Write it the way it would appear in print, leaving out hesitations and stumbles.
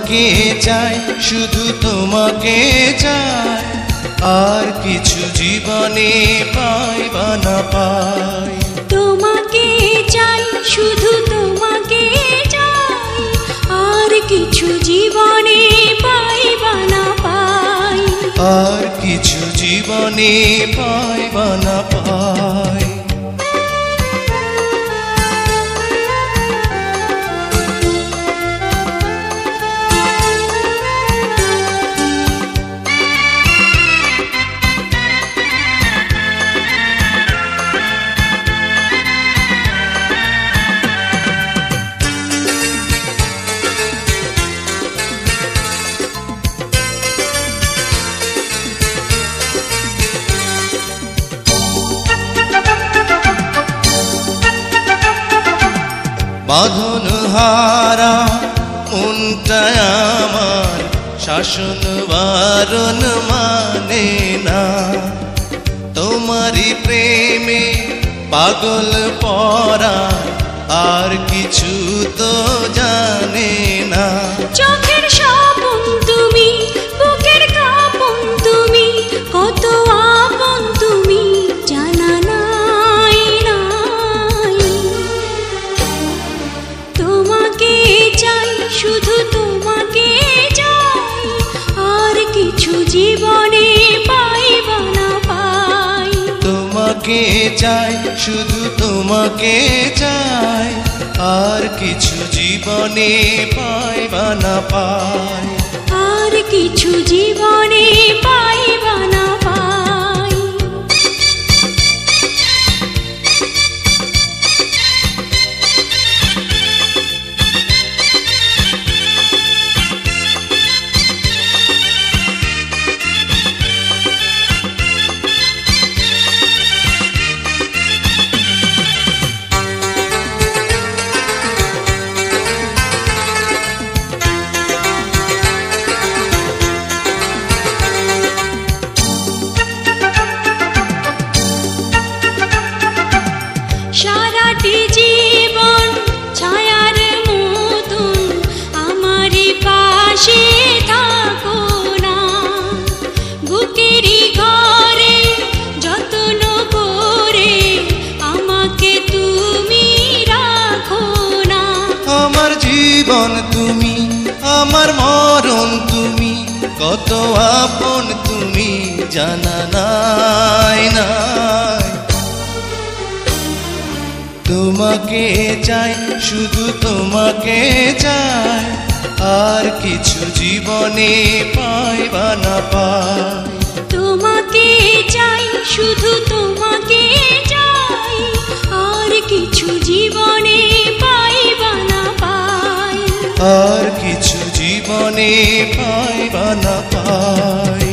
তোমাকে চাই, শুধু তোমাকে চাই, আর কিছু জীবনে পাই বা না পাই। তোমাকে চাই, শুধু তোমাকে চাই, আর কিছু জীবনে পাই বা না পাই। আর কিছু জীবনে পাই বা না পাই। বাঁধন হারা মনটা আমার শাসন বারণ মানে না। তোমারই প্রেমে পাগল পরা, আর কিছু তো জানে না। চোখের স্বপন তুমি, বুকের কাঁপন তুমি, কত আপন তুমি জানা নাই নাই। তোমাকে চাই, শুধু তোমাকে চাই, আর কিছু জীবনে পাই বা না পাই। তোমাকে চাই, শুধু তোমাকে চাই, আর কিছু জীবনে পাই বা না পাই। আর কিছু জীবনে পাই বা না পাই। সারাটি জীবন ছায়ার মতন আমারই পাশে থাকো না। বুকেরই ঘরে যত্ন করে আমাকে তুমি রাখো না। আমার জীবন তুমি, আমার মরণ তুমি, কত আপন তুমি জানা নাই নাই। তোমাকে চাই, শুধু তোমাকে চাই, আর কিছু জীবনে পাই বা না পাই। তোমাকে চাই, শুধু তোমাকে চাই, আর কিছু জীবনে পাই বা না পাই। আর কিছু জীবনে পাই বা না পাই।